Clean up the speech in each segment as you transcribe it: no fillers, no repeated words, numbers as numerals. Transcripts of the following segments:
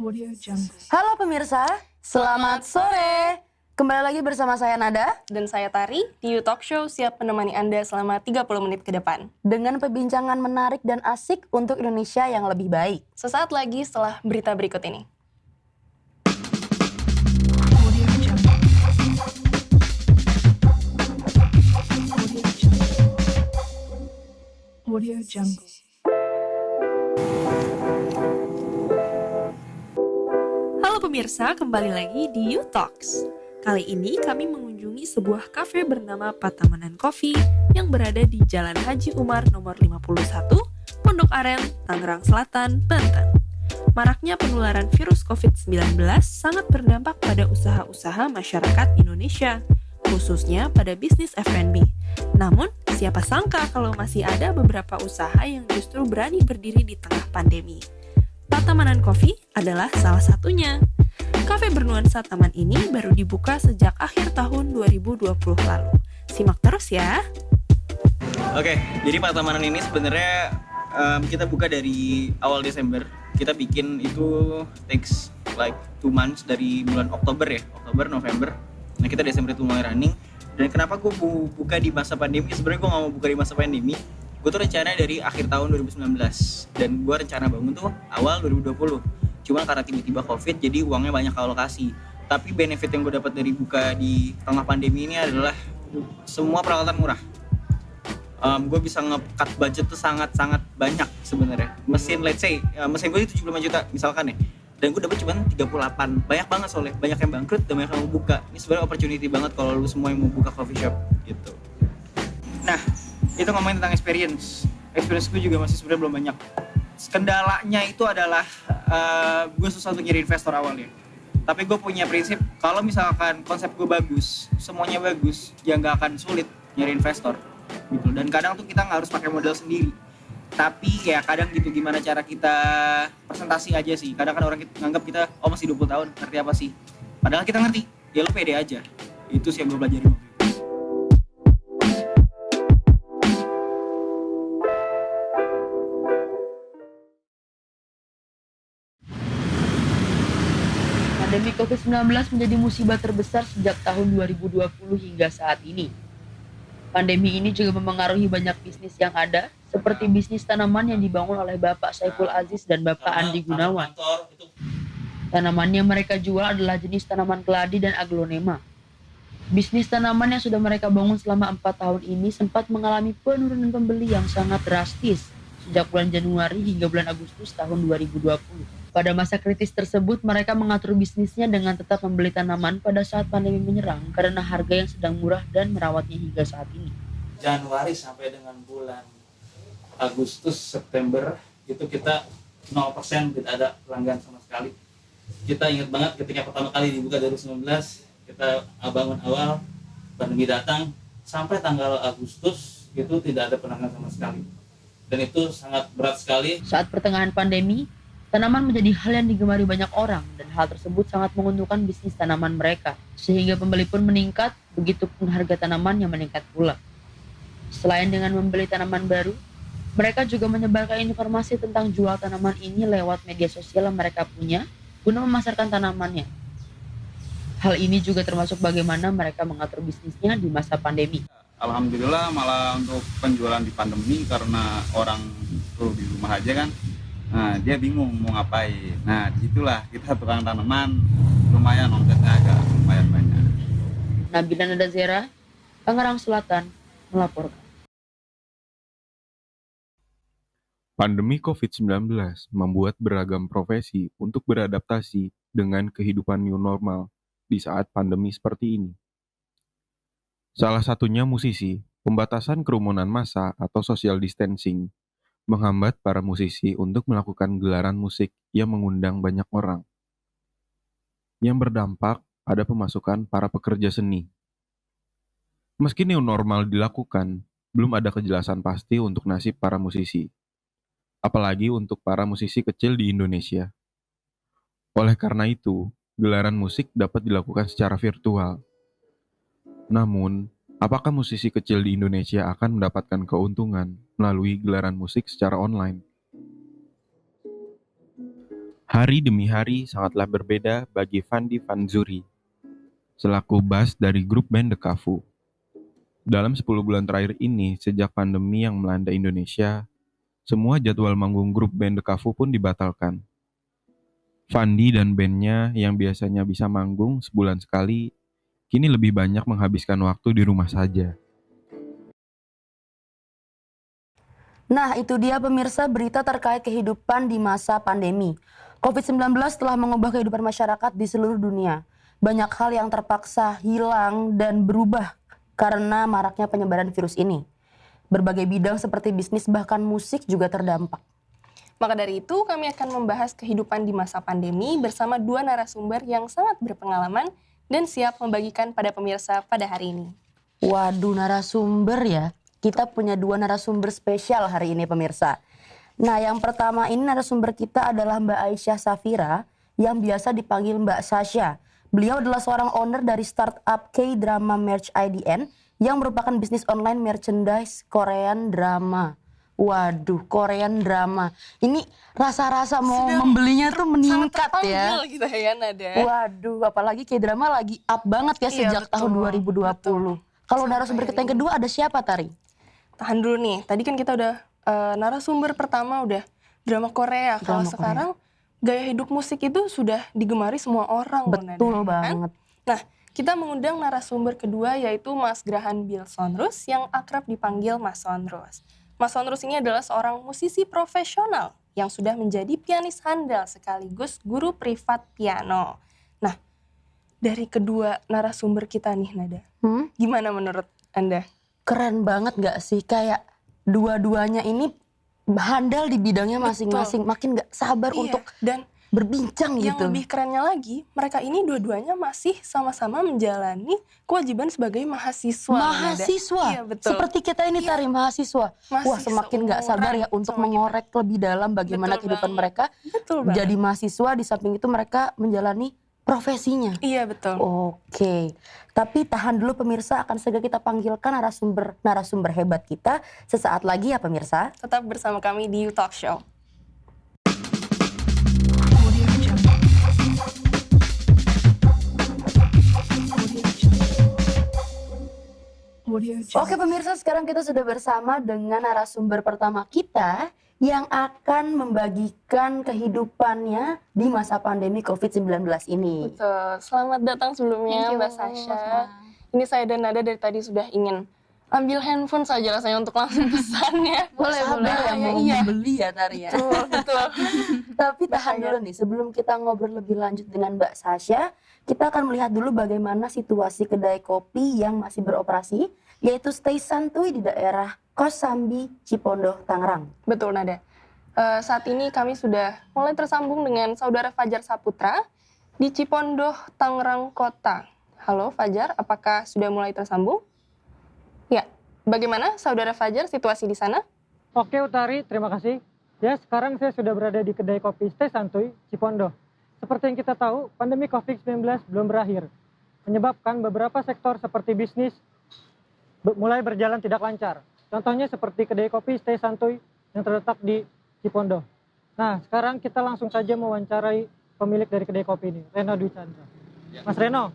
Halo pemirsa, selamat sore. Kembali lagi bersama saya Nada Dan saya Tari, di You Talk Show siap menemani Anda selama 30 menit ke depan. dengan perbincangan menarik dan asik untuk Indonesia yang lebih baik. Sesaat lagi setelah berita berikut ini. Halo pemirsa, kembali lagi di You Talks. Kali ini kami mengunjungi sebuah kafe bernama Patamanan Coffee yang berada di Jalan Haji Umar nomor 51, Pondok Aren, Tangerang Selatan, Banten. Maraknya penularan virus COVID-19 sangat berdampak pada usaha-usaha masyarakat Indonesia, khususnya pada bisnis F&B. Namun, siapa sangka kalau masih ada beberapa usaha yang justru berani berdiri di tengah pandemi. Patamanan Coffee adalah salah satunya. Kafe bernuansa taman ini baru dibuka sejak akhir tahun 2020 lalu. Simak terus ya. Oke, jadi Patamanan ini sebenarnya kita buka dari awal Desember. Kita bikin itu takes like 2 months dari bulan Oktober ya, Oktober, November. Nah kita Desember itu mulai running. Dan kenapa gue buka di masa pandemi? Sebenarnya gue nggak mau buka di masa pandemi. Gue tuh rencana dari akhir tahun 2019 dan gue rencana bangun tuh awal 2020. Cuma karena tiba-tiba COVID jadi uangnya banyak alokasi. Tapi benefit yang gue dapat dari buka di tengah pandemi ini adalah semua peralatan murah. Gue bisa nge-cut budget tuh sangat-sangat banyak sebenarnya. Mesin let's say mesin gue itu 75 juta misalkan ya. Dan gue dapat cuma 38. Banyak banget soalnya. Banyak yang bangkrut dan banyak yang mau buka. Ini sebenarnya opportunity banget kalau lu semua yang mau buka coffee shop gitu. Nah, itu ngomongin tentang experience. Experience gue juga masih sebenarnya belum banyak. Kendalanya itu adalah gue susah untuk nyari investor awalnya. Tapi gue punya prinsip kalau misalkan konsep gue bagus, semuanya bagus, ya nggak akan sulit nyari investor gitu. Dan kadang tuh kita nggak harus pakai modal sendiri. Tapi ya kadang gitu gimana cara kita presentasi aja sih. Kadang kan orang nganggap kita masih 20 tahun ngerti apa sih. Padahal kita ngerti. Ya lo pede aja. Itu sih yang gue pelajarin waktu itu. Pandemi COVID-19 menjadi musibah terbesar sejak tahun 2020 hingga saat ini. Pandemi ini juga memengaruhi banyak bisnis yang ada, seperti bisnis tanaman yang dibangun oleh Bapak Saiful Aziz dan Bapak Andi Gunawan. Tanaman yang mereka jual adalah jenis tanaman keladi dan aglonema. Bisnis tanaman yang sudah mereka bangun selama 4 tahun ini sempat mengalami penurunan pembeli yang sangat drastis sejak bulan Januari hingga bulan Agustus tahun 2020. Pada masa kritis tersebut, mereka mengatur bisnisnya dengan tetap membeli tanaman pada saat pandemi menyerang karena harga yang sedang murah dan merawatnya hingga saat ini. Januari sampai dengan bulan Agustus, September itu kita 0% tidak ada pelanggan sama sekali. Kita ingat banget ketika pertama kali dibuka 2019, kita bangun awal, pandemi datang, sampai tanggal Agustus itu tidak ada pelanggan sama sekali. Dan itu sangat berat sekali. Saat pertengahan pandemi, tanaman menjadi hal yang digemari banyak orang dan hal tersebut sangat menguntungkan bisnis tanaman mereka, sehingga pembeli pun meningkat, begitupun harga tanaman yang meningkat pula. Selain dengan membeli tanaman baru, mereka juga menyebarkan informasi tentang jual tanaman ini lewat media sosial yang mereka punya guna memasarkan tanamannya. Hal ini juga termasuk bagaimana mereka mengatur bisnisnya di masa pandemi. Alhamdulillah malah untuk penjualan di pandemi karena orang tuh di rumah aja kan. Nah, dia bingung mau ngapain. Nah, disitulah kita tukang tanaman lumayan omsetnya agak lumayan banyak. Nabila Nadazera, Tangerang Selatan, melaporkan. Pandemi COVID-19 membuat beragam profesi untuk beradaptasi dengan kehidupan new normal di saat pandemi seperti ini. Salah satunya musisi, pembatasan kerumunan massa atau social distancing menghambat para musisi untuk melakukan gelaran musik yang mengundang banyak orang. Yang berdampak pada pemasukan para pekerja seni. Meski new normal dilakukan, belum ada kejelasan pasti untuk nasib para musisi. Apalagi untuk para musisi kecil di Indonesia. Oleh karena itu, gelaran musik dapat dilakukan secara virtual. Namun, apakah musisi kecil di Indonesia akan mendapatkan keuntungan melalui gelaran musik secara online? Hari demi hari sangatlah berbeda bagi Fandi Fanzuri, selaku bass dari grup band The Kafu. Dalam 10 bulan terakhir ini, sejak pandemi yang melanda Indonesia, semua jadwal manggung grup band The Kafu pun dibatalkan. Fandi dan bandnya yang biasanya bisa manggung sebulan sekali, kini lebih banyak menghabiskan waktu di rumah saja. Nah, itu dia pemirsa berita terkait kehidupan di masa pandemi. COVID-19 telah mengubah kehidupan masyarakat di seluruh dunia. Banyak hal yang terpaksa hilang dan berubah karena maraknya penyebaran virus ini. Berbagai bidang seperti bisnis bahkan musik juga terdampak. Maka dari itu, kami akan membahas kehidupan di masa pandemi bersama dua narasumber yang sangat berpengalaman dan siap membagikan pada pemirsa pada hari ini. Waduh, narasumber ya. Kita punya dua narasumber spesial hari ini pemirsa. Nah, yang pertama ini narasumber kita adalah Mbak Aisyah Safira yang biasa dipanggil Mbak Sasha. Beliau adalah seorang owner dari startup K-Drama Merch IDN yang merupakan bisnis online merchandise Korean drama. Waduh, Korean drama. Ini rasa-rasa mau membelinya tuh meningkat ya. Sangat gitu ya, Nada. Waduh, apalagi K-drama lagi up banget ya Iya, sejak tahun 2020. Kalau narasumber kita yang kedua ada siapa, Tari? Tahan dulu nih, tadi kan kita udah narasumber pertama udah drama Korea. Kalau Drama sekarang gaya hidup musik itu sudah digemari semua orang. loh, Nada, Betul kan? banget. Nah, kita mengundang narasumber kedua yaitu Mas Grahan Bill Sonrus yang akrab dipanggil Mas Sonrus. Mas Sonrus ini adalah seorang musisi profesional yang sudah menjadi pianis handal sekaligus guru privat piano. Nah, dari kedua narasumber kita nih, Nada, gimana menurut Anda? Keren banget gak sih? Kayak dua-duanya ini handal di bidangnya masing-masing. Makin gak sabar Iya, untuk dan berbincang yang gitu. lebih kerennya lagi, mereka ini dua-duanya masih sama-sama menjalani kewajiban sebagai mahasiswa. Mahasiswa, Iya, betul. seperti kita ini Tari mahasiswa. Wah, Masih semakin gak seumuran sabar ya untuk sama mengorek lebih dalam bagaimana Betul kehidupan banget. mereka. Betul banget. Jadi mahasiswa, di samping itu mereka menjalani profesinya. Iya, betul. Oke, tapi tahan dulu pemirsa, akan segera kita panggilkan narasumber hebat kita sesaat lagi ya pemirsa. Tetap bersama kami di You Talk Show. Oke pemirsa, sekarang kita sudah bersama dengan narasumber pertama kita yang akan membagikan kehidupannya di masa pandemi COVID-19 ini. Betul. Selamat datang sebelumnya Mbak Sasha. Ini saya dan Nada dari tadi sudah ingin ambil handphone saja rasanya untuk langsung pesannya. Boleh ya, mau Iya. membeli ya Tari ya. Betul, betul. Tapi tahan dulu nih, sebelum kita ngobrol lebih lanjut dengan Mbak Sasha, kita akan melihat dulu bagaimana situasi kedai kopi yang masih beroperasi, yaitu Stay Santuy di daerah Kosambi, Cipondoh, Tangerang. Betul, Nada. Saat ini kami sudah mulai tersambung dengan Saudara Fajar Saputra di Cipondoh, Tangerang Kota. Halo Fajar, apakah sudah mulai tersambung? Ya, bagaimana Saudara Fajar situasi di sana? Oke Utari, terima kasih. Ya, sekarang saya sudah berada di kedai kopi Stay Santuy, Cipondoh. Seperti yang kita tahu, pandemi COVID-19 belum berakhir, menyebabkan beberapa sektor seperti bisnis mulai berjalan tidak lancar. Contohnya seperti kedai kopi Stay Santuy yang terletak di Cipondoh. Nah, sekarang kita langsung saja mewawancarai pemilik dari kedai kopi ini, Reno Dwi Chandra. Mas Reno,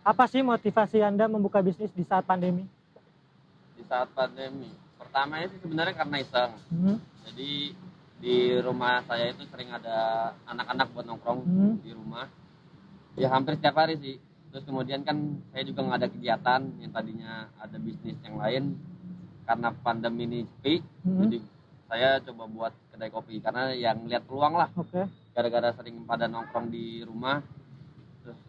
apa sih motivasi Anda membuka bisnis di saat pandemi? Di saat pandemi, pertamanya sih sebenarnya karena iseng. Jadi di rumah saya itu sering ada anak-anak buat nongkrong di rumah. Ya hampir setiap hari sih. Terus kemudian kan saya juga nggak ada kegiatan yang tadinya ada bisnis yang lain karena pandemi ini sepi. Jadi saya coba buat kedai kopi karena yang lihat peluang lah. Oke. Gara-gara sering pada nongkrong di rumah. Terus,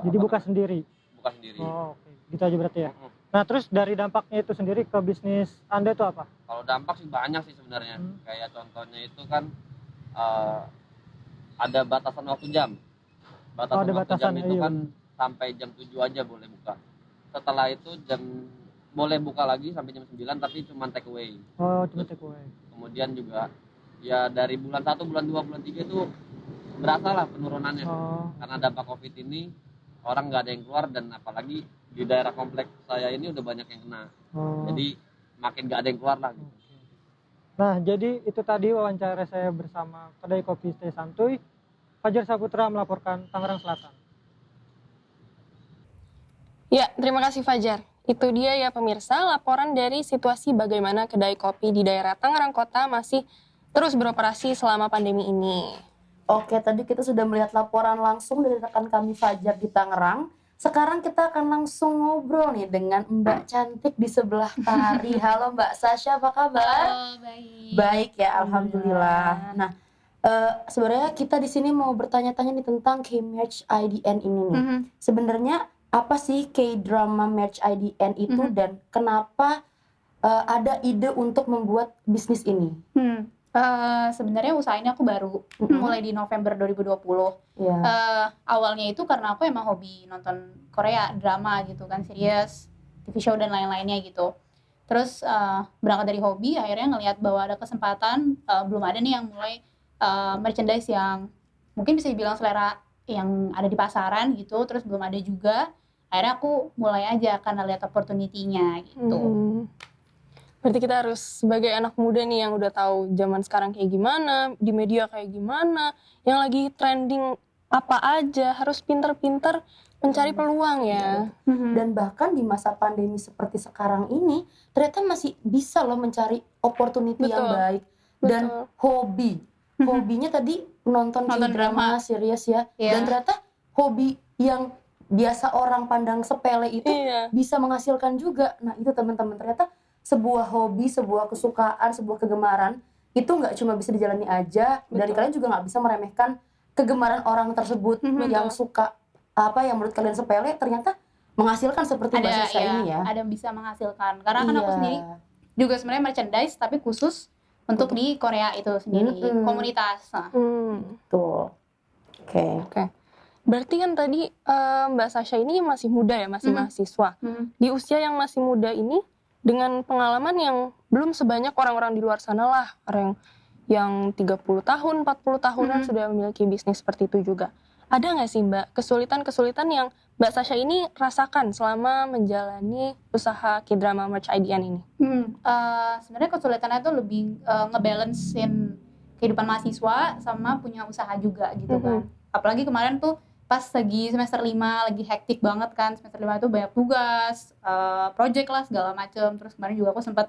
Jadi buka sendiri? Buka sendiri. Oh, oke. Gitu aja berarti ya. Nah, terus dari dampaknya itu sendiri ke bisnis Anda itu apa? Kalau dampak sih banyak sih sebenarnya. Kayak contohnya itu kan ada batasan waktu jam. Batasan waktu jam itu kan sampai jam 7 aja boleh buka. Setelah itu boleh buka lagi sampai jam 9 tapi cuma take away. Oh, cuma take away. Kemudian juga ya dari bulan 1, bulan 2, bulan 3 itu berasa lah penurunannya. Karena dampak Covid ini orang nggak ada yang keluar dan apalagi di daerah kompleks saya ini udah banyak yang kena. Jadi makin nggak ada yang keluar lah gitu. Nah, jadi itu tadi wawancara saya bersama kedai kopi Stay Santuy. Fajar Saputra melaporkan Tangerang Selatan. Ya, terima kasih Fajar. Itu dia ya pemirsa, laporan dari situasi bagaimana kedai kopi di daerah Tangerang Kota masih terus beroperasi selama pandemi ini. Oke, tadi kita sudah melihat laporan langsung dari rekan kami Fajar di Tangerang. Sekarang kita akan langsung ngobrol nih dengan Mbak cantik di sebelah Tari. Halo Mbak Sasha, apa kabar? Halo, baik. Baik ya, alhamdulillah. Nah, sebenarnya kita di sini mau bertanya-tanya nih tentang K-Merch IDN ini nih. Sebenarnya apa sih K-Drama Merch IDN itu dan kenapa ada ide untuk membuat bisnis ini? Sebenarnya usaha ini aku baru mulai di November 2020. Awalnya itu karena aku emang hobi nonton Korea drama gitu kan, series, TV show dan lain-lainnya gitu. Terus berangkat dari hobi, akhirnya ngelihat bahwa ada kesempatan, belum ada nih yang mulai merchandise yang mungkin bisa dibilang selera yang ada di pasaran gitu, terus belum ada juga. Akhirnya aku mulai aja karena lihat opportunity-nya gitu. Berarti kita harus sebagai anak muda nih yang udah tahu zaman sekarang kayak gimana, di media kayak gimana, yang lagi trending apa aja, harus pinter-pinter mencari peluang ya. Dan bahkan di masa pandemi seperti sekarang ini, ternyata masih bisa loh mencari opportunity yang baik. Dan hobinya tadi nonton K-drama, series ya. Dan ternyata hobi yang biasa orang pandang sepele itu bisa menghasilkan juga. Nah itu teman-teman, ternyata sebuah hobi, sebuah kesukaan, sebuah kegemaran itu nggak cuma bisa dijalani aja. Dan kalian juga nggak bisa meremehkan kegemaran orang tersebut yang suka apa yang menurut kalian sepele ternyata menghasilkan seperti Mbak Sasha ini ya. Ada bisa menghasilkan. Karena kan aku sendiri juga sebenarnya merchandise tapi khusus untuk di Korea itu sendiri, komunitas. Tuh. Oke. Berarti kan tadi Mbak Sasha ini masih muda ya, masih mahasiswa. Di usia yang masih muda ini dengan pengalaman yang belum sebanyak orang-orang di luar sana lah, orang yang 30 tahun, 40 tahunan sudah memiliki bisnis seperti itu juga. Ada nggak sih Mbak kesulitan-kesulitan yang Mbak Sasha ini rasakan selama menjalani usaha K-Drama Merch IDN ini? Sebenarnya kesulitannya itu lebih ngebalancein kehidupan mahasiswa sama punya usaha juga gitu kan. Apalagi kemarin tuh pas lagi semester 5 lagi hektik banget kan, semester 5 itu banyak tugas, project lah segala macem. Terus kemarin juga aku sempat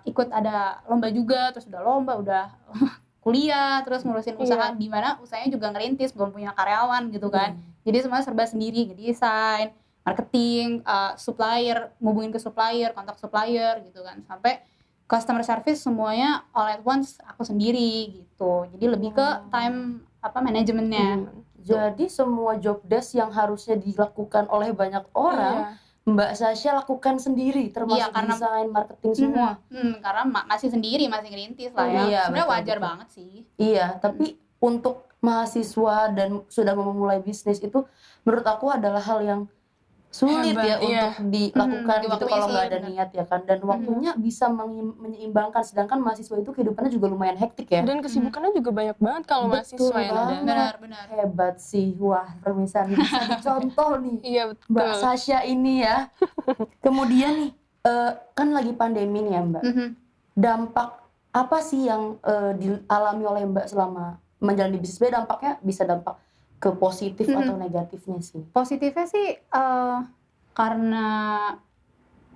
ikut ada lomba juga, terus udah lomba, udah kuliah, terus ngurusin usaha di mana usahanya juga ngerintis, belum punya karyawan gitu kan. Jadi semua serba sendiri, desain, marketing, supplier, ngubungin ke supplier, kontak supplier gitu kan. Sampai customer service semuanya all at once aku sendiri gitu. Jadi lebih ke time manajemennya. Jadi semua job desk yang harusnya dilakukan oleh banyak orang, Mbak Sasha lakukan sendiri, termasuk desain, marketing semua. Karena masih sendiri, masih ngerintis lah ya. Sebenarnya wajar banget sih. Iya, tapi untuk mahasiswa dan sudah memulai bisnis itu menurut aku adalah hal yang sulit ya untuk dilakukan gitu kalau nggak ada niat ya kan, dan waktunya bisa menyeimbangkan, sedangkan mahasiswa itu kehidupannya juga lumayan hektik ya, dan kesibukannya juga banyak banget kalau mahasiswa yang ada. Benar. Hebat sih, wah permisan bisa dicontoh nih. Iya betul. Mbak Sasha ini ya. Kemudian nih kan lagi pandemi nih ya Mbak, dampak apa sih yang dialami oleh Mbak selama menjalani bisnis? Dampaknya bisa dampak ke positif atau negatifnya sih? Positifnya sih karena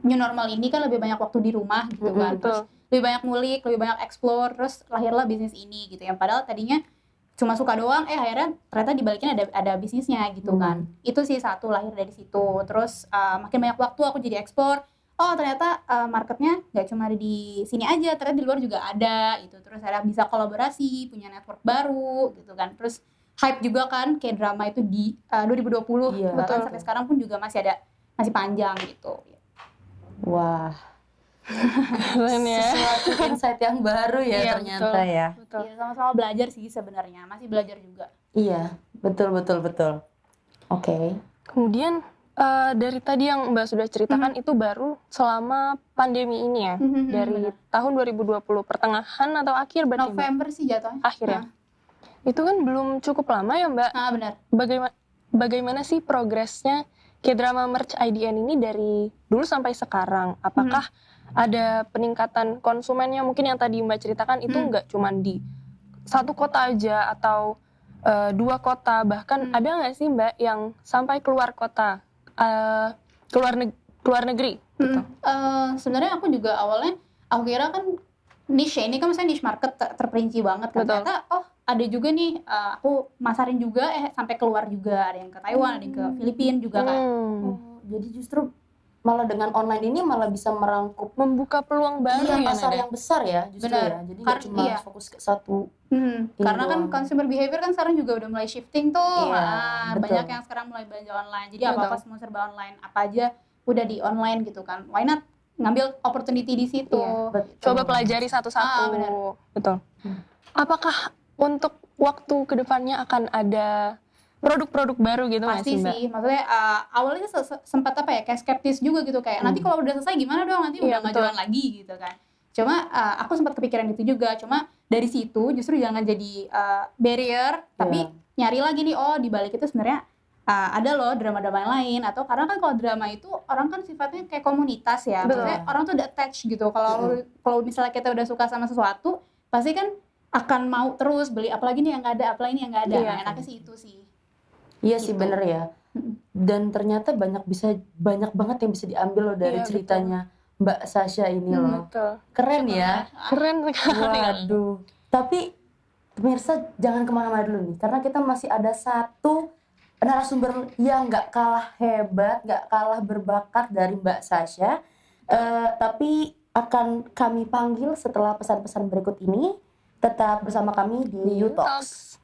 new normal ini kan lebih banyak waktu di rumah gitu kan. Terus lebih banyak ngulik, lebih banyak explore, terus lahirlah bisnis ini gitu. Yang padahal tadinya cuma suka doang, akhirnya ternyata dibaliknya ada bisnisnya gitu kan. Itu sih satu, lahir dari situ. Terus makin banyak waktu aku jadi explore. Oh ternyata marketnya nggak cuma ada di sini aja, ternyata di luar juga ada gitu. Terus akhirnya bisa kolaborasi, punya network baru gitu kan. Terus hype juga kan kayak drama itu di 2020 bahkan sampai sekarang pun juga masih panjang gitu. Wah, keren ya. Sesuatu insight yang baru ya ternyata ya. Iya, sama-sama belajar sih sebenarnya, masih belajar juga. Iya, betul. Oke. Kemudian dari tadi yang Mbak sudah ceritakan itu baru selama pandemi ini ya, dari tahun 2020 pertengahan atau akhir berarti November sih jatuhnya. Akhir ya. Itu kan belum cukup lama ya Mbak. Benar. Bagaimana sih progresnya K-Drama Merch IDN ini dari dulu sampai sekarang? Apakah ada peningkatan konsumennya, mungkin yang tadi Mbak ceritakan itu nggak cuma di satu kota aja atau 2 kota, bahkan ada nggak sih Mbak yang sampai keluar kota, keluar negeri gitu? Sebenarnya aku juga awalnya aku kira kan niche ini kan misalnya niche market terperinci banget kan. Betul. Ternyata ada juga nih aku masarin juga sampai keluar juga, ada yang ke Taiwan, ada yang ke Filipina juga kan. Jadi justru malah dengan online ini malah bisa merangkup, membuka peluang baru ya pasar Nada? yang besar ya justru Benar. ya. Jadi nggak cuma Iya. fokus ke satu. Karena kan doang. consumer behavior kan sekarang juga udah mulai shifting tuh. Iya, betul. Banyak yang sekarang mulai belanja online. Jadi Betul. apa-apa semua serba online. Apa aja udah di online gitu kan. Why not ngambil opportunity di situ. Iya. Betul. Coba pelajari satu-satu. benar. Betul. Apakah untuk waktu kedepannya akan ada produk-produk baru gitu nggak Pasti sih Mbak? sih, maksudnya awalnya sempat apa ya, kayak skeptis juga gitu, kayak nanti kalau udah selesai gimana dong, nanti Iya, udah nggak betul. jualan lagi gitu kan. Cuma aku sempat kepikiran itu juga, cuma dari situ justru jangan jadi barrier, tapi nyari lagi nih, oh di balik itu sebenarnya ada loh drama-drama yang lain, atau karena kan kalau drama itu orang kan sifatnya kayak komunitas ya, Betul. maksudnya orang tuh udah attach gitu. Kalau misalnya kita udah suka sama sesuatu, pasti kan akan mau terus beli, apalagi nih yang nggak ada, apalagi ini yang nggak ada. Iya. Nah, enaknya sih itu sih. Iya sih Gitu. bener ya. Dan ternyata banyak banget yang bisa diambil loh dari Iya, ceritanya Mbak Sasha ini loh. Betul. Keren ya. Keren sekali. Waduh. Tapi pemirsa jangan kemana-mana dulu nih, karena kita masih ada satu narasumber yang nggak kalah hebat, nggak kalah berbakat dari Mbak Sasha. Tapi akan kami panggil setelah pesan-pesan berikut ini. Tetap bersama kami di U-Talks.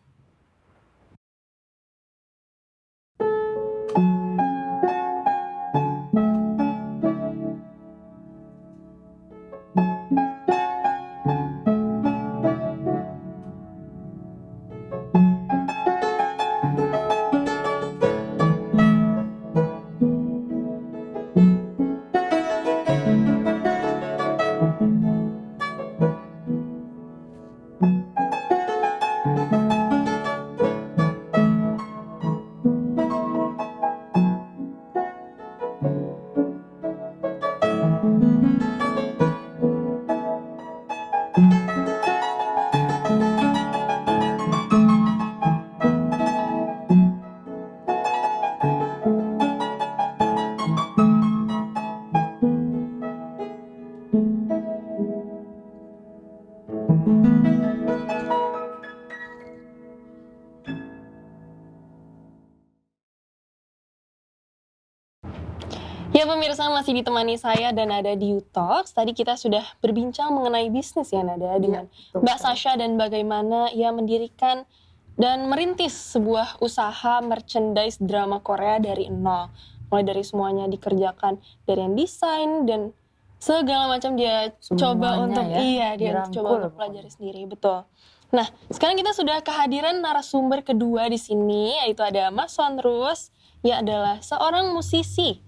Ya pemirsa, masih ditemani saya dan Nada di U-Talks. Tadi kita sudah berbincang mengenai bisnis ya Nada dengan Mbak Sasha dan bagaimana ia mendirikan dan merintis sebuah usaha merchandise drama Korea dari nol. Mulai dari semuanya dikerjakan dari yang desain dan segala macam dia coba Semuanya untuk ya, dia dirangkul coba untuk pelajari sendiri, betul. Nah, sekarang kita sudah kehadiran narasumber kedua di sini, yaitu ada Mas Sonrus. Ia adalah seorang musisi.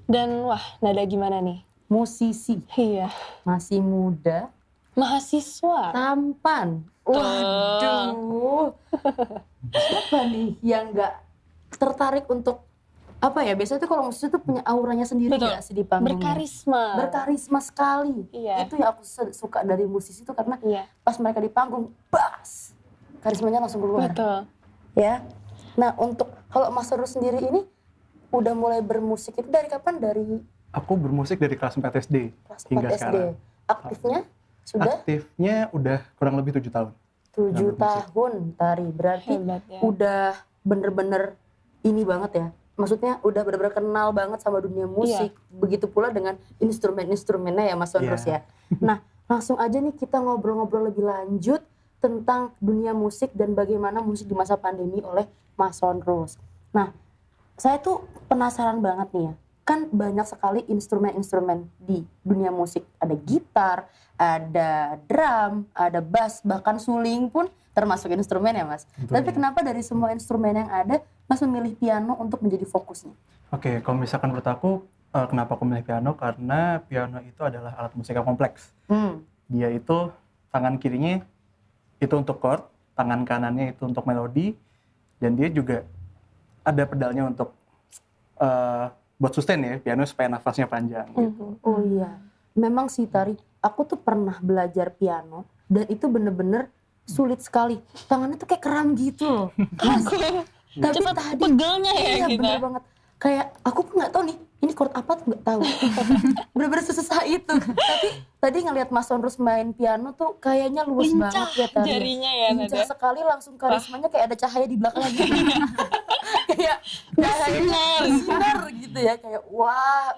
Dan wah, Nada gimana nih? Musisi. Iya. Masih muda. Mahasiswa. Tampan. Waduh. Siapa nih yang nggak tertarik untuk apa ya? Biasanya tuh kalau musisi tuh punya auranya sendiri Betul. nggak sih di panggung? Berkarisma. Berkarisma sekali. Iya. Itu yang aku suka dari musisi tuh karena Iya. pas mereka di panggung, bas, karismanya langsung keluar. Betul. Ya. Nah untuk kalau Mas Seru sendiri ini udah mulai bermusik itu dari kapan? Dari Aku bermusik dari kelas 4 SD kelas 4 hingga SD. sekarang. Aktifnya sudah Aktifnya udah kurang lebih 7 tahun. 7 tahun Tari. Berarti Hebat ya. udah bener-bener ini banget ya. Maksudnya udah bener-bener kenal banget sama dunia musik. Begitu pula dengan instrumen-instrumennya ya Mas Sonrus ya. Nah langsung aja nih kita ngobrol-ngobrol lebih lanjut tentang dunia musik dan bagaimana musik di masa pandemi oleh Mas Sonrus. Nah saya tuh penasaran banget nih ya. Kan banyak sekali instrumen-instrumen di dunia musik. Ada gitar, ada drum, ada bass, bahkan suling pun termasuk instrumen ya Mas. Betul. Tapi kenapa dari semua instrumen yang ada, Mas memilih piano untuk menjadi fokusnya? Oke, kalau misalkan menurut aku, kenapa aku milih piano? Karena piano itu adalah alat musik yang kompleks. Dia itu tangan kirinya itu untuk chord, tangan kanannya itu untuk melodi, dan dia juga ada pedalnya untuk buat sustain ya, piano supaya nafasnya panjang. Gitu. Oh iya. memang sih Tari, aku tuh pernah belajar piano dan itu bener-bener sulit sekali. Tangannya tuh kayak kram gitu loh. Mas, tapi Cepat tadi pegelnya ya iya kita. bener banget. Kayak aku pun nggak tahu nih ini chord apa tuh nggak tahu. Bener-bener susah itu. Tapi tadi ngelihat Mas Sonrus main piano tuh kayaknya luas Lincah banget ya Tari. jarinya ya, Lincah Nada. sekali, langsung karismanya kayak ada cahaya di belakang lagi. Kayak cahayanya bersinar gitu ya, kayak wah.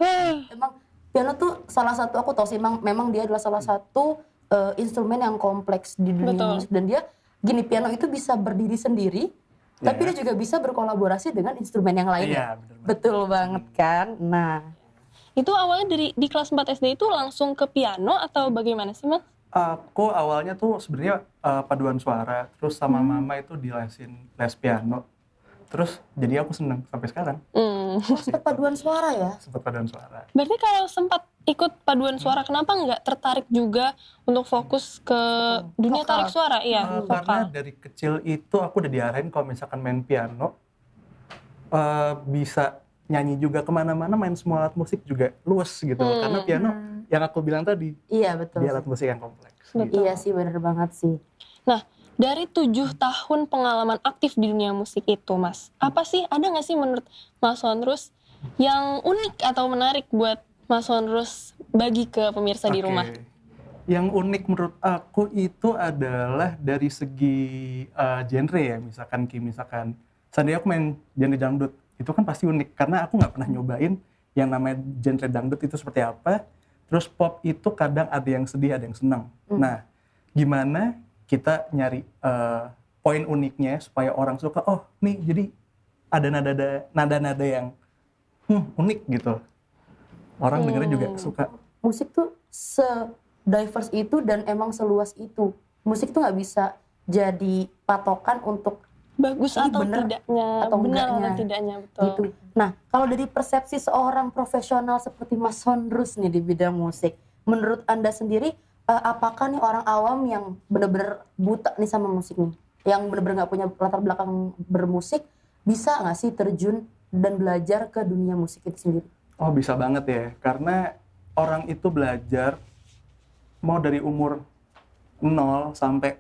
Emang piano tuh salah satu, aku tahu sih memang dia adalah salah satu instrumen yang kompleks di dunia Betul. musik, dan dia gini, piano itu bisa berdiri sendiri tapi dia juga bisa berkolaborasi dengan instrumen yang lainnya. Betul banget kan. Nah, Itu awalnya di kelas 4 SD itu langsung ke piano atau bagaimana sih Mas? Aku awalnya tuh sebenarnya paduan suara, terus sama mama itu dilesin les piano. Terus jadi aku seneng sampai sekarang. sempat paduan suara ya? Sempat paduan suara. Berarti kalau sempat ikut paduan suara, kenapa nggak tertarik juga untuk fokus ke dunia Vokal. tarik suara? Iya, Karena vokal. dari kecil itu aku udah diarahin kalau misalkan main piano bisa nyanyi juga kemana-mana, main semua alat musik juga luas gitu. Karena piano yang aku bilang tadi, Iya betul. dia alat musik yang kompleks. Iya sih, bener banget sih. Nah, dari 7 tahun pengalaman aktif di dunia musik itu, Mas, apa sih, ada nggak sih menurut Mas Sonrus yang unik atau menarik buat Mas Sonrus bagi ke pemirsa di rumah? Yang unik menurut aku itu adalah dari segi genre ya, misalkan seandainya aku main genre dangdut, itu kan pasti unik karena aku nggak pernah nyobain yang namanya genre dangdut itu seperti apa. Terus pop itu kadang ada yang sedih, ada yang senang. Nah, gimana kita nyari poin uniknya supaya orang suka, oh nih jadi ada nada-nada yang unik gitu. Orang dengernya juga suka. Musik tuh se-diverse itu dan emang seluas itu. Musik tuh nggak bisa jadi patokan untuk Bagus ini atau bener tidaknya, atau benar enggaknya. atau tidaknya, betul. Gitu. Nah, kalau dari persepsi seorang profesional seperti Mas Sonrus nih di bidang musik, menurut Anda sendiri, apakah nih orang awam yang bener-bener buta nih sama musik nih, yang bener-bener nggak punya latar belakang bermusik, bisa nggak sih terjun dan belajar ke dunia musik itu sendiri? Oh bisa banget ya, karena orang itu belajar mau dari umur 0 sampai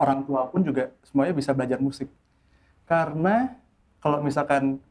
orang tua pun juga semuanya bisa belajar musik. Karena kalau misalkan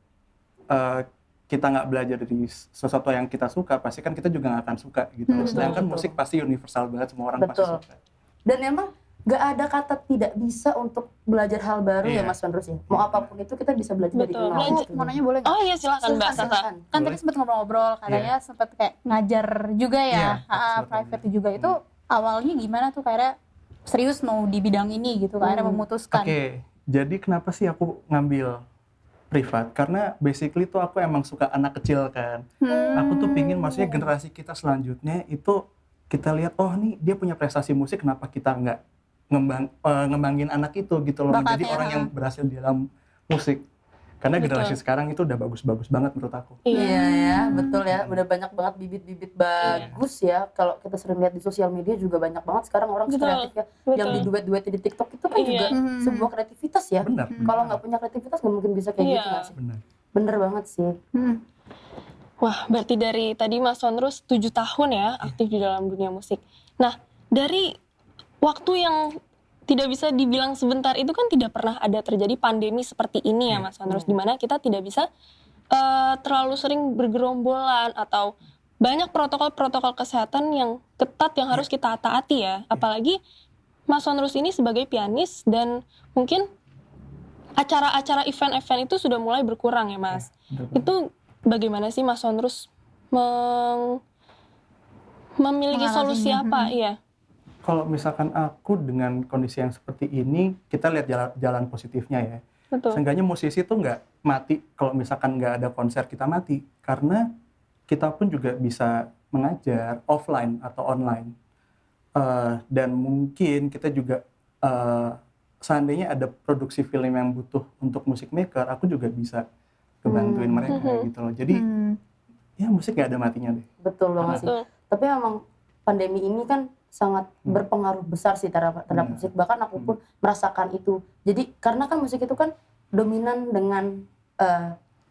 kita nggak belajar dari sesuatu yang kita suka, pasti kan kita juga nggak akan suka gitu. Sedangkan musik pasti universal banget, semua orang pasti suka. Dan emang nggak ada kata tidak bisa untuk belajar hal baru ya Mas Sonrus ya. Mau apapun itu kita bisa belajar dari Betul. nol. Aku mau nanya boleh nggak? Oh iya, silakan Mbak Sata. Kan tadi sempat ngobrol-ngobrol, katanya sempat kayak ngajar juga ya, private juga. Itu awalnya gimana tuh, kayak serius mau di bidang ini gitu, akhirnya memutuskan. Oke, jadi kenapa sih aku ngambil privat? Karena basically tuh aku emang suka anak kecil kan. Aku tuh pingin, maksudnya generasi kita selanjutnya itu kita lihat, oh nih dia punya prestasi musik, kenapa kita nggak ngembangin anak itu gitu loh, menjadi orang yang berhasil di dalam musik. Karena generasi sekarang itu udah bagus-bagus banget menurut aku. Iya ya, betul ya. Udah banyak banget bibit-bibit bagus ya. Kalau kita sering lihat di sosial media juga banyak banget sekarang orang kreatif ya. Yang di duet-duetin di TikTok itu kan juga sebuah kreativitas ya. Kalau nggak punya kreativitas nggak mungkin bisa kayak gitu nggak sih? Bener banget sih. Wah, berarti dari tadi Mas Sonrus 7 tahun ya aktif di dalam dunia musik. Nah, dari waktu yang tidak bisa dibilang sebentar itu kan tidak pernah ada terjadi pandemi seperti ini ya Mas Sonrus, di mana kita tidak bisa terlalu sering bergerombolan atau banyak protokol-protokol kesehatan yang ketat yang harus kita taati ya. Apalagi Mas Sonrus ini sebagai pianis dan mungkin acara-acara event-event itu sudah mulai berkurang ya Mas. Itu bagaimana sih Mas Sonrus memiliki solusi apa? Iya. Kalau misalkan aku dengan kondisi yang seperti ini, kita lihat jalan positifnya ya. Betul. Seenggaknya musisi tuh nggak mati kalau misalkan nggak ada konser kita mati. Karena kita pun juga bisa mengajar offline atau online. Dan mungkin kita juga seandainya ada produksi film yang butuh untuk musik maker, aku juga bisa kebantuin mereka gitu loh. Jadi ya musik nggak ada matinya deh. Betul banget sih. Tapi memang pandemi ini kan sangat berpengaruh besar sih terhadap musik. Bahkan aku pun merasakan itu. Jadi karena kan musik itu kan dominan dengan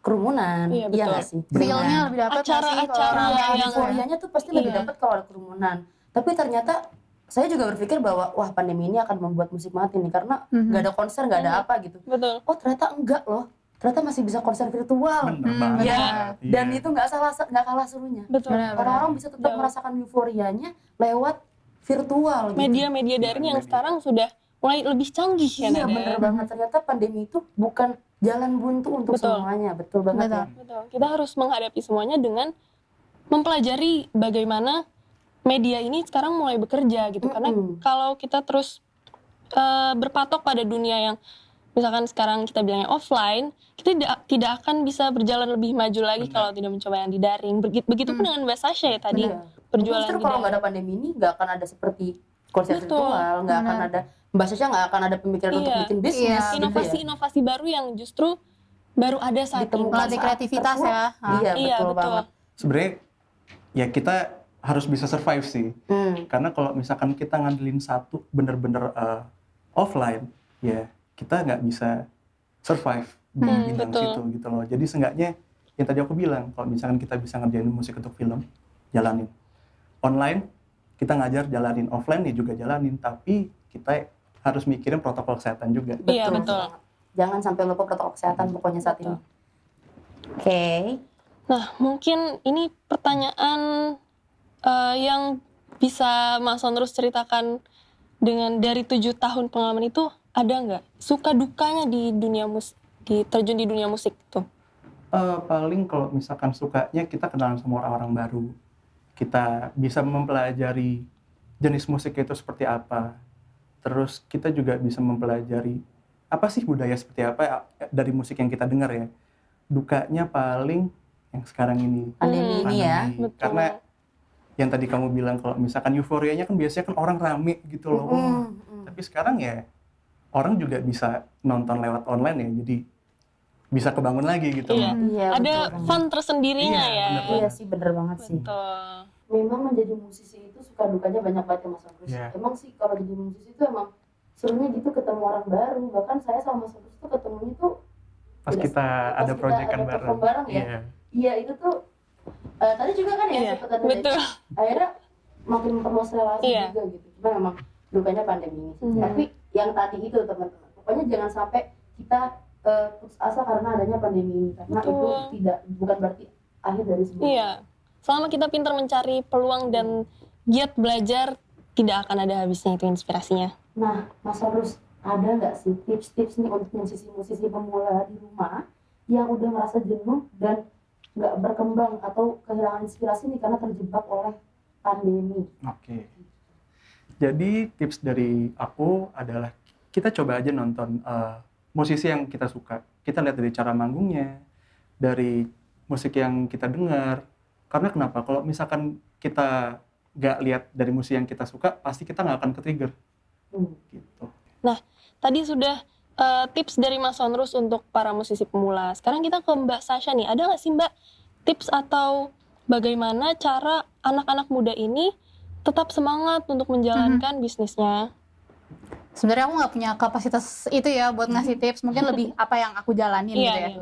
kerumunan. Iya, Iya betul. nggak sih? Feel-nya lebih dapat nggak sih kalau Acara-acara rame yang gitu? Euforianya tuh pasti lebih Iya. dapat kalau ada kerumunan. Tapi ternyata saya juga berpikir bahwa wah pandemi ini akan membuat musik mati nih karena nggak ada konser, nggak ada apa gitu. Betul. Oh ternyata enggak loh. Ternyata masih bisa konser virtual. Bener banget. Ya, Iya. dan itu nggak kalah serunya. Betul. Orang-orang bisa tetap merasakan euforianya lewat virtual gitu. Media-media daring yang sekarang sudah mulai lebih canggih ya. Iya bener banget, ternyata pandemi itu bukan jalan buntu untuk Betul. semuanya. Betul banget ya. Betul. Kita harus menghadapi semuanya dengan mempelajari bagaimana media ini sekarang mulai bekerja gitu. Karena kalau kita terus berpatok pada dunia yang misalkan sekarang kita bilangnya offline, kita tidak akan bisa berjalan lebih maju lagi kalau tidak mencoba yang di daring. Begitupun dengan Mbak Sasha ya tadi, berjualan Justru di kalau daring. nggak ada pandemi ini nggak akan ada seperti konser Betul. virtual, nggak akan ada Mbak Sasha nggak akan ada pemikiran untuk bikin bisnis. gitu Inovasi-inovasi baru yang justru baru ada saat ini. Melatih kreativitas ya. Iya, betul banget. Sebenarnya ya kita harus bisa survive sih. Karena kalau misalkan kita ngandelin satu bener-bener offline, ya kita nggak bisa survive di bidang betul. situ gitu loh. Jadi seenggaknya yang tadi aku bilang, kalau misalkan kita bisa ngerjain musik untuk film, jalanin. Online, kita ngajar jalanin. Offline ya juga jalanin. Tapi kita harus mikirin protokol kesehatan juga. Iya, betul. Jangan sampai lupa protokol kesehatan pokoknya saat ini. Oke. Nah, mungkin ini pertanyaan yang bisa Mas Onrus ceritakan dengan dari 7 tahun pengalaman itu, ada nggak suka dukanya di dunia terjun di dunia musik itu? Paling kalau misalkan sukanya kita kenalan sama orang-orang baru. Kita bisa mempelajari jenis musik itu seperti apa. Terus kita juga bisa mempelajari apa sih budaya seperti apa dari musik yang kita dengar ya. Dukanya paling yang sekarang ini. Pandemi ini ya. Betul. Karena yang tadi kamu bilang kalau misalkan euforianya kan biasanya kan orang rame gitu loh. Tapi sekarang ya orang juga bisa nonton lewat online ya. Jadi bisa kebangun lagi gitu Iya. loh. Iya, Ada betul. fun tersendirinya Iya, ya. bener Iya sih, bener banget sih. Betul. Memang menjadi musisi itu suka dukanya banyak banget ya Mas Agus. Iya. Emang sih kalau jadi musisi itu emang serunya gitu ketemu orang baru. Bahkan saya sama Mas Agus tuh ketemunya tuh Pas tidak- kita pas ada kita proyekan ada bareng. perform bareng ya. Iya. Iya itu tuh tadi juga kan ya Iya, sempat ada betul. akhirnya makin memperluas relasi Iya. juga gitu. Cuma memang dukanya pandemi ini. sih. Tapi yang tadi itu teman-teman, pokoknya jangan sampai kita putus asa karena adanya pandemi ini karena Betul. itu bukan berarti akhir dari semuanya. Iya. Selama kita pintar mencari peluang dan giat belajar, tidak akan ada habisnya itu inspirasinya. Nah, Mas Onrus, ada nggak sih tips-tips nih untuk musisi-musisi pemula di rumah yang udah merasa jenuh dan nggak berkembang atau kehilangan inspirasi nih karena terjebak oleh pandemi? Oke. Jadi tips dari aku adalah kita coba aja nonton musisi yang kita suka. Kita lihat dari cara manggungnya, dari musik yang kita dengar. Karena kenapa? Kalau misalkan kita nggak lihat dari musik yang kita suka, pasti kita nggak akan ke-trigger. Gitu. Nah, tadi sudah tips dari Mas Onrus untuk para musisi pemula. Sekarang kita ke Mbak Sasha nih. Ada nggak sih Mbak tips atau bagaimana cara anak-anak muda ini tetap semangat untuk menjalankan bisnisnya? Sebenarnya aku nggak punya kapasitas itu ya buat ngasih tips. Mungkin lebih apa yang aku jalanin Iya, gitu ya. iya.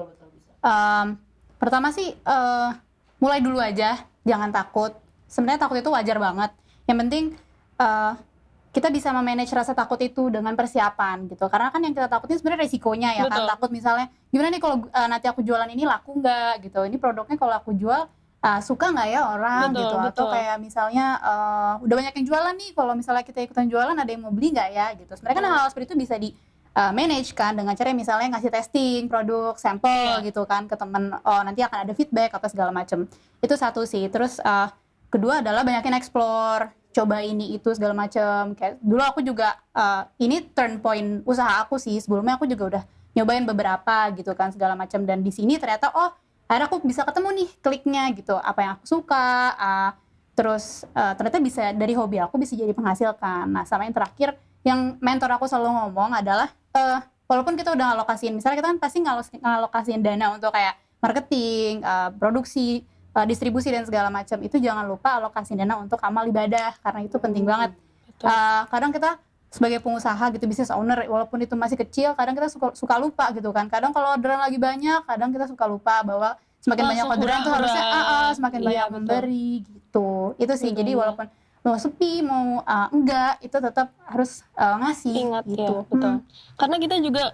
Pertama sih mulai dulu aja, jangan takut. Sebenarnya takut itu wajar banget. Yang penting kita bisa memanage rasa takut itu dengan persiapan gitu. Karena kan yang kita takutin sebenarnya resikonya ya kan. Betul. Takut misalnya gimana nih kalau nanti aku jualan ini laku nggak gitu. Ini produknya kalau aku jual suka nggak ya orang Betul, gitu. Atau betul. kayak misalnya udah banyak yang jualan nih. Kalau misalnya kita ikutan jualan ada yang mau beli nggak ya gitu. Sebenarnya kan hal-hal seperti itu bisa di manage kan dengan cara misalnya ngasih testing produk sampel gitu kan ke temen, oh nanti akan ada feedback apa segala macem. Itu satu sih. Terus kedua adalah banyakin explore, coba ini itu segala macem. Kayak dulu aku juga ini turn point usaha aku sih. Sebelumnya aku juga udah nyobain beberapa gitu kan segala macam, dan di sini ternyata akhirnya aku bisa ketemu nih kliknya gitu, apa yang aku suka. Terus ternyata bisa dari hobi aku bisa jadi penghasilkan. Nah sama yang terakhir yang mentor aku selalu ngomong adalah walaupun kita udah ngalokasiin, misalnya kita kan pasti ngalokasiin dana untuk kayak marketing, produksi, distribusi dan segala macam, itu jangan lupa alokasiin dana untuk amal ibadah karena itu penting banget. Kadang kita sebagai pengusaha gitu, business owner, walaupun itu masih kecil, kadang kita suka lupa gitu kan. Kadang kalau orderan lagi banyak, kadang kita suka lupa bahwa semakin banyak orderan tuh harusnya semakin banyak memberi gitu. Itu sih. Jadi walaupun mau sepi, mau enggak, itu tetap harus ngasih. Ingat gitu. ya, betul. Karena kita juga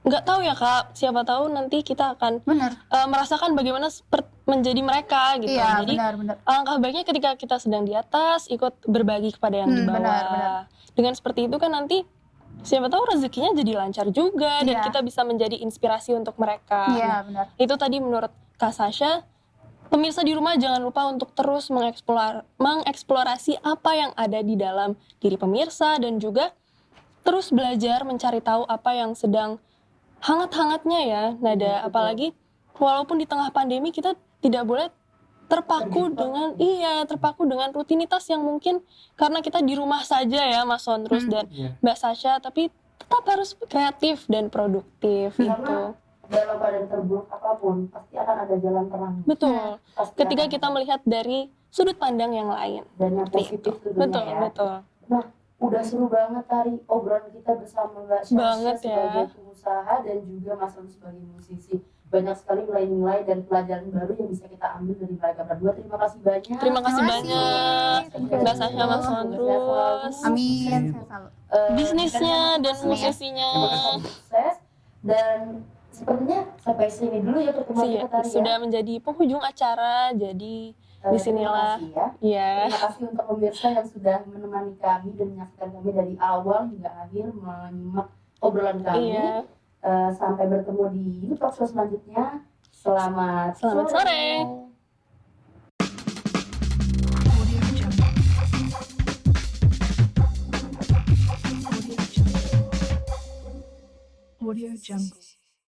nggak tahu ya Kak, siapa tahu nanti kita akan merasakan bagaimana menjadi mereka gitu. Iya, Jadi benar. alangkah baiknya ketika kita sedang di atas, ikut berbagi kepada yang di bawah. Benar. Dengan seperti itu kan nanti siapa tahu rezekinya jadi lancar juga dan Iya. kita bisa menjadi inspirasi untuk mereka. Iya, benar. Itu tadi menurut Kak Sasha. Pemirsa di rumah jangan lupa untuk terus mengeksplorasi apa yang ada di dalam diri pemirsa dan juga terus belajar mencari tahu apa yang sedang hangat-hangatnya ya Nada. Apalagi walaupun di tengah pandemi kita tidak boleh terpaku dengan rutinitas yang mungkin karena kita di rumah saja ya Mas Sondrus dan Mbak Sasha, tapi tetap harus kreatif dan produktif itu. Dalam keadaan terburuk apapun pasti akan ada jalan terang. Betul. Ketika kita melihat dari sudut pandang yang lain. Dan yang positif tentunya Betul. Nah, udah seru banget tadi obrolan kita bersama Mbak Sasha Banget ya. sebagai pengusaha dan juga Mas Rudi sebagai musisi. Banyak sekali nilai-nilai dan pelajaran baru yang bisa kita ambil dari mereka berdua. Terima kasih banyak. Terima kasih banyak Mbak Sasha, Mas Sondrus. Amin. Bisnisnya dan musisinya. Sukses dan sepertinya sampai sini dulu ya pertemuan kita tadi ya. Sudah menjadi penghujung acara, jadi disinilah. Terima kasih ya. Iya. Terima kasih untuk pemirsa yang sudah menemani kami dan menyaksikan kami dari awal hingga akhir menyimak obrolan kami. Iya. Sampai bertemu di YouTube show selanjutnya. Selamat sore. Audio Jungle.